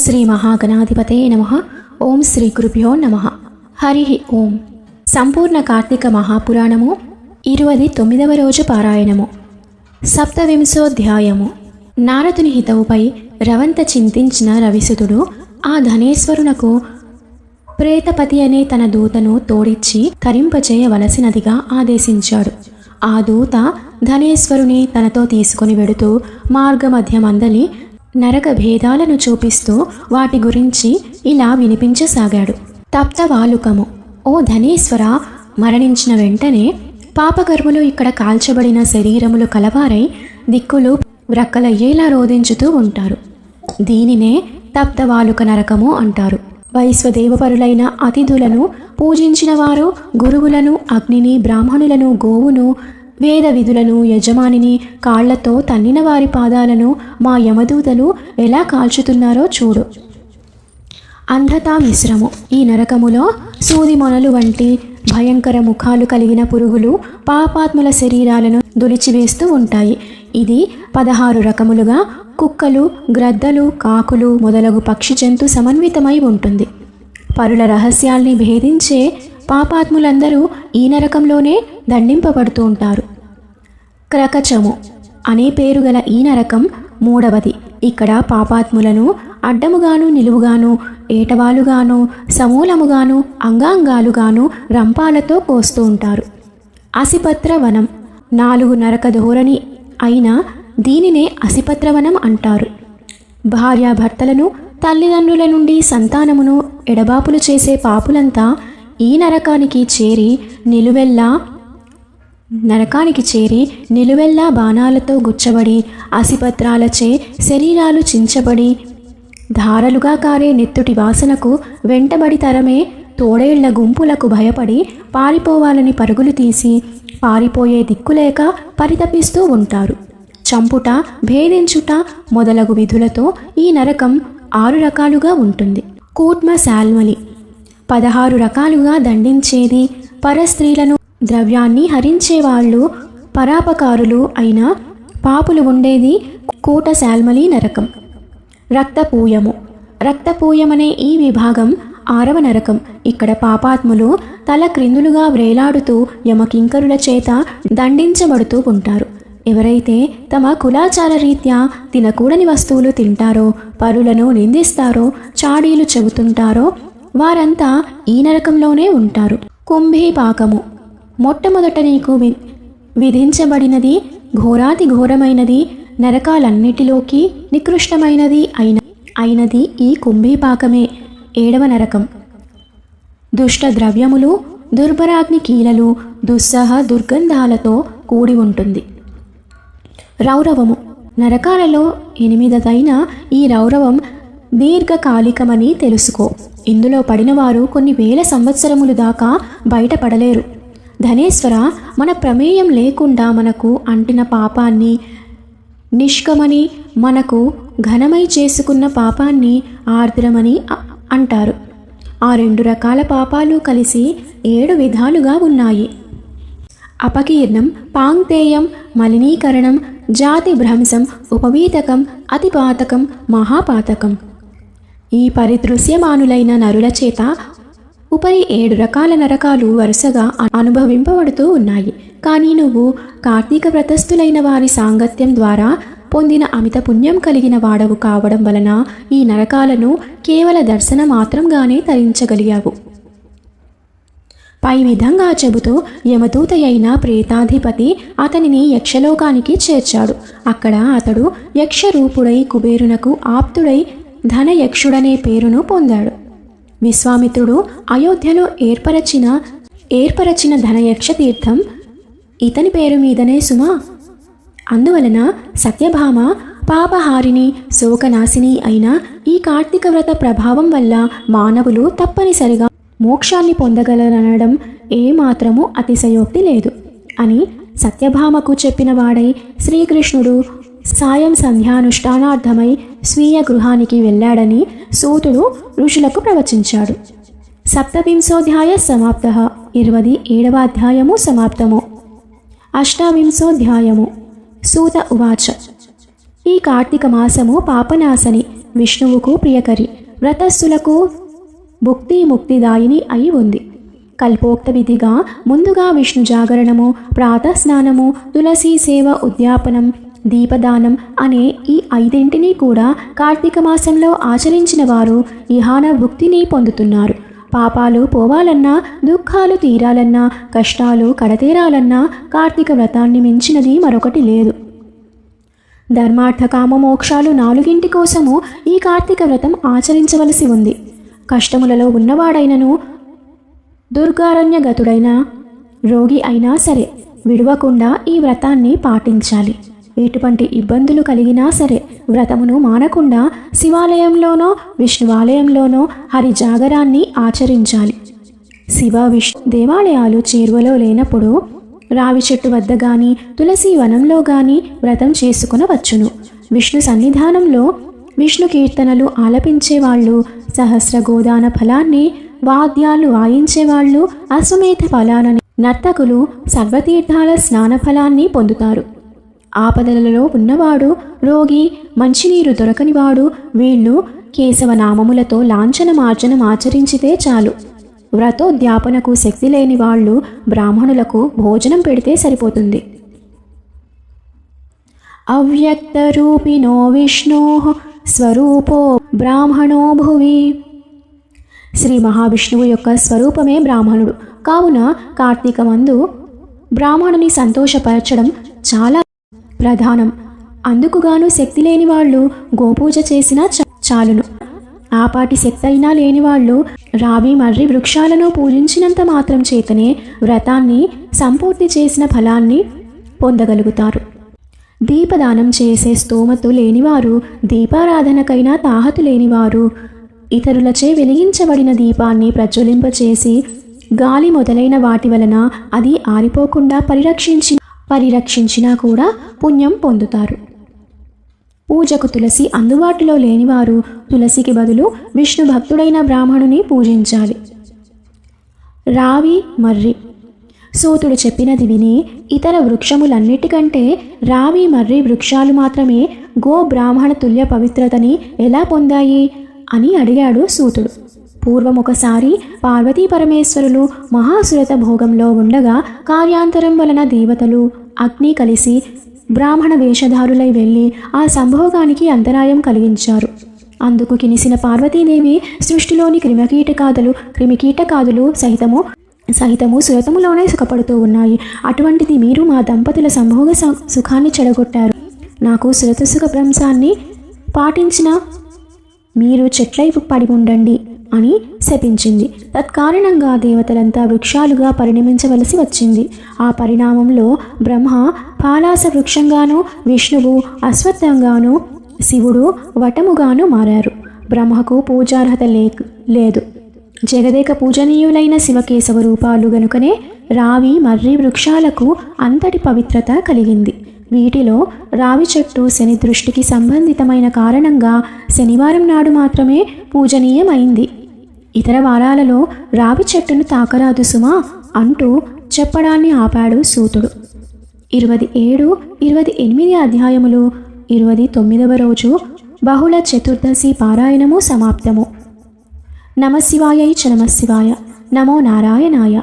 శ్రీ మహాగణాధిపతే నమః. ఓం శ్రీ గురుభ్యో నమః. హరి ఓం. సంపూర్ణ కార్తీక మహాపురాణము 29వ రోజు పారాయణము. సప్తవింశోధ్యాయము. నారదుని హితవుపై రవంత చింతించిన రవిసుతుడు ఆ ధనేశ్వరునకు ప్రేతపతి అనే తన దూతను తోడిచ్చి తరింపచేయవలసినదిగా ఆదేశించాడు. ఆ దూత ధనేశ్వరుని తనతో తీసుకుని వెడుతూ మార్గమధ్యమందలి నరక భేదాలను చూపిస్తూ వాటి గురించి ఇలా వినిపించసాగాడు. తప్తవాలుకము. ఓ ధనేశ్వర, మరణించిన వెంటనే పాపకర్ములు ఇక్కడ కాల్చబడిన శరీరములు కలవారై దిక్కులు వ్రక్కలయ్యేలా రోధించుతూ ఉంటారు. దీనినే తప్తవాలుక నరకము అంటారు. వైశ్వదేవపరులైన అతిథులను పూజించిన వారు గురువులను, అగ్నిని, బ్రాహ్మణులను, గోవును, వేద విధులను, యజమానిని కాళ్లతో తన్నిన వారి పాదాలను మా యమదూతలు ఎలా కాల్చుతున్నారో చూడు. అంధతా మిశ్రము. ఈ నరకములో సూది మొనలు వంటి భయంకర ముఖాలు కలిగిన పురుగులు పాపాత్ముల శరీరాలను దులిచివేస్తూ ఉంటాయి. ఇది 16 రకములుగా కుక్కలు, గ్రద్దలు, కాకులు మొదలగు పక్షి జంతు సమన్వితమై ఉంటుంది. పరుల రహస్యాల్ని భేదించే పాపాత్ములందరూ ఈ నరకంలోనే దండింపబడుతూ ఉంటారు. క్రకచము అనే పేరు గల ఈ నరకం 3వది. ఇక్కడ పాపాత్ములను అడ్డముగాను, నిలువుగాను, ఏటవాలుగాను, సమూలముగాను, అంగాంగాలుగాను రంపాలతో కోస్తూ ఉంటారు. అసిపత్ర వనం. 4 నరక ధోరణి అయిన దీనినే అసిపత్రవనం అంటారు. భార్యాభర్తలను, తల్లిదండ్రుల నుండి సంతానమును ఎడబాపులు చేసే పాపులంతా ఈ నరకానికి చేరి నిలువెల్లా బాణాలతో గుచ్చబడి అసిపత్రాలచే శరీరాలు చించబడి ధారలుగా కారే నెత్తుటి వాసనకు వెంటబడి తరమే తోడేళ్ల గుంపులకు భయపడి పారిపోవాలని పరుగులు తీసి పారిపోయే దిక్కులేక పరితపిస్తూ ఉంటారు. చంపుట, భేదించుట మొదలగు విధులతో ఈ నరకం 6 రకాలుగా ఉంటుంది. కూట్మ శాల్మలి. 16 రకాలుగా దండించేది. పరస్త్రీలను, ద్రవ్యాన్ని హరించేవాళ్ళు, పరాపకారులు అయిన పాపులు ఉండేది కూట శాల్మలి నరకం. రక్తపూయము. రక్తపూయమనే ఈ విభాగం 6వ నరకం. ఇక్కడ పాపాత్ములు తల క్రిందులుగా వ్రేలాడుతూ యమకింకరుల చేత దండించబడుతూ ఉంటారు. ఎవరైతే తమ కులాచార రీత్యా తినకూడని వస్తువులు తింటారో, పరులను నిందిస్తారో, చాడీలు చెబుతుంటారో వారంతా ఈ నరకంలోనే ఉంటారు. కుంభీపాకము. మొట్టమొదట నీకు విధించబడినది ఘోరాతి ఘోరమైనది, నరకాలన్నిటిలోకి నికృష్టమైనది అయినది ఈ కుంభీపాకమే. 7వ నరకం. దుష్ట ద్రవ్యములు, దుర్భరాగ్ని కీలలు, దుస్సహ దుర్గంధాలతో కూడి ఉంటుంది. రౌరవము. నరకాలలో 8వదైన ఈ రౌరవం దీర్ఘకాలికమని తెలుసుకో. ఇందులో పడినవారు కొన్ని వేల సంవత్సరములు దాకా బయటపడలేరు. ధనేశ్వర, మన ప్రమేయం లేకుండా మనకు అంటిన పాపాన్ని నిష్కమని, మనకు ఘనమై చేసుకున్న పాపాన్ని ఆర్ద్రమని అంటారు. ఆ 2 రకాల పాపాలు కలిసి 7 విధాలుగా ఉన్నాయి. అపకీర్ణం, పాంక్తేయం, మలినీకరణం, జాతి భ్రంశం, ఉపవీతకం, అతిపాతకం, మహాపాతకం. ఈ పరిదృశ్యమానులైన నరుల చేత ఉపరి 7 రకాల నరకాలు వరుసగా అనుభవింపబడుతూ ఉన్నాయి. కానీ నువ్వు కార్తీక వ్రతస్థులైన వారి సాంగత్యం ద్వారా పొందిన అమిత పుణ్యం కలిగిన వాడవు కావడం వలన ఈ నరకాలను కేవల దర్శన మాత్రంగానే తరించగలిగావు. పై విధంగా చెబుతూ యమదూత అయిన ప్రేతాధిపతి అతనిని యక్షలోకానికి చేర్చాడు. అక్కడ అతడు యక్షరూపుడై కుబేరునకు ఆప్తుడై ధనయక్షుడనే పేరును పొందాడు. విశ్వామిత్రుడు అయోధ్యలో ఏర్పరచిన ధనయక్ష తీర్థం ఇతని పేరు మీదనే సుమా. అందువలన సత్యభామ పాపహారిని, శోకనాశిని అయిన ఈ కార్తీక వ్రత ప్రభావం వల్ల మానవులు తప్పనిసరిగా మోక్షాన్ని పొందగలరనడం ఏమాత్రము అతిశయోక్తి లేదు అని సత్యభామకు చెప్పిన వాడై శ్రీకృష్ణుడు సాయం సంధ్యానుష్ఠానార్థమై స్వీయ గృహానికి వెళ్ళాడని సూతుడు ఋషులకు ప్రవచించాడు. సప్తవింశోధ్యాయ సమాప్త. 27వ అధ్యాయము సమాప్తము. అష్టావింశోధ్యాయము. సూత ఉవాచ. ఈ కార్తీక మాసము పాపనాశని, విష్ణువుకు ప్రియకరి, వ్రతస్థులకు భుక్తి ముక్తిదాయిని అయి ఉంది. కల్పోక్త విధిగా ముందుగా విష్ణు జాగరణము, ప్రాతస్నానము, తులసీ సేవ, ఉద్యాపనం, దీపదానం అనే ఈ 5 కూడా కార్తీక మాసంలో ఆచరించిన వారు ఇహాన భుక్తిని పొందుతున్నారు. పాపాలు పోవాలన్నా, దుఃఖాలు తీరాలన్నా, కష్టాలు కడతీరాలన్నా కార్తీక వ్రతాన్ని మించినది మరొకటి లేదు. ధర్మార్థ కామ మోక్షాలు 4 కోసము ఈ కార్తీక వ్రతం ఆచరించవలసి ఉంది. కష్టములలో ఉన్నవాడైనను, దుర్గారణ్యగతుడైన, రోగి అయినా సరే విడవకుండా ఈ వ్రతాన్ని పాటించాలి. ఎటువంటి ఇబ్బందులు కలిగినా సరే వ్రతమును మానకుండా శివాలయంలోనో విష్ణువాలయంలోనో హరి జాగరాన్ని ఆచరించాలి. శివ విష్ణు దేవాలయాలు చేరువలో లేనప్పుడు రావి చెట్టు వద్ద గాని, తులసి వనంలో గాని వ్రతం చేసుకునవచ్చును. విష్ణు సన్నిధానంలో విష్ణు కీర్తనలు ఆలపించేవాళ్ళు, సహస్ర గోదాన ఫలాన్ని, వాద్యాలు వాయించేవాళ్ళు, అశ్వమేధ ఫలాలని, నర్తకులు సర్వతీర్థాల స్నాన ఫలాన్ని పొందుతారు. ఆపదలలో ఉన్నవాడు, రోగి, మంచినీరు దొరకనివాడు వీళ్ళు కేశవనామములతో లాంఛనమార్జనం ఆచరించితే చాలు. వ్రతోద్యాపనకు శక్తి లేని వాళ్ళు బ్రాహ్మణులకు భోజనం పెడితే సరిపోతుంది. అవ్యక్తరూపిణో విష్ణో స్వరూపో బ్రాహ్మణో భువి. శ్రీ మహావిష్ణువు యొక్క స్వరూపమే బ్రాహ్మణుడు. కావున కార్తీకమందు బ్రాహ్మణుని సంతోషపరచడం చాలా ప్రధానం. అందుకుగాను శక్తి లేని వాళ్ళు గోపూజ చేసినా చాలును. ఆపాటి శక్తి అయినా లేని వాళ్ళు రావి మర్రి వృక్షాలను పూజించినంత మాత్రం చేతనే వ్రతాన్ని సంపూర్తి చేసిన ఫలాన్ని పొందగలుగుతారు. దీపదానం చేసే స్తోమతు లేనివారు, దీపారాధనకైనా తాహతు లేనివారు ఇతరులచే వెలిగించబడిన దీపాన్ని ప్రజ్వలింపచేసి గాలి మొదలైన వాటి వలన అది ఆరిపోకుండా పరిరక్షించినా కూడా పుణ్యం పొందుతారు. పూజకు తులసి అందుబాటులో లేనివారు తులసికి బదులు విష్ణు భక్తుడైన బ్రాహ్మణుని పూజించాలి. రావి మర్రి. సూతుడు చెప్పినది విని ఇతర వృక్షములన్నిటికంటే రావి మర్రి వృక్షాలు మాత్రమే గో బ్రాహ్మణ తుల్య పవిత్రతని ఎలా పొందాయి అని అడిగాడు సూతుడు. పూర్వం ఒకసారి పార్వతీ పరమేశ్వరులు మహాసురత భోగంలో ఉండగా కార్యాంతరం వలన దేవతలు, అగ్ని కలిసి బ్రాహ్మణ వేషధారులై వెళ్ళి ఆ సంభోగానికి అంతరాయం కలిగించారు. అందుకు కినిసిన పార్వతీదేవి సృష్టిలోని క్రిమికీటకాదులు సహితము సురతములోనే సుఖపడుతూ ఉన్నాయి. అటువంటిది మీరు మా దంపతుల సంభోగ సుఖాన్ని చెడగొట్టారు. నాకు సురత సుఖ భ్రంశాన్ని పాటించిన మీరు చెట్లై పడి ఉండండి అని శపించింది. తత్కారణంగా దేవతలంతా వృక్షాలుగా పరిణమించవలసి వచ్చింది. ఆ పరిణామంలో బ్రహ్మ పాలాస వృక్షంగాను, విష్ణువు అశ్వత్థంగాను, శివుడు వటముగాను మారారు. బ్రహ్మకు పూజార్హత లేదు. జగదేక పూజనీయులైన శివకేశవ రూపాలు గనుకనే రావి మర్రి వృక్షాలకు అంతటి పవిత్రత కలిగింది. వీటిలో రావి చెట్టు శని దృష్టికి సంబంధితమైన కారణంగా శనివారం నాడు మాత్రమే పూజనీయమైంది. ఇతర వారాలలో రావి చెట్టును తాకరాదు సుమా అంటూ చెప్పడాన్ని ఆపాడు సూతుడు. 27, 28 అధ్యాయములు. 29వ రోజు బహుళ చతుర్దశి పారాయణము సమాప్తము. నమశివాయ చ నమశివాయ. నమో నారాయణాయ.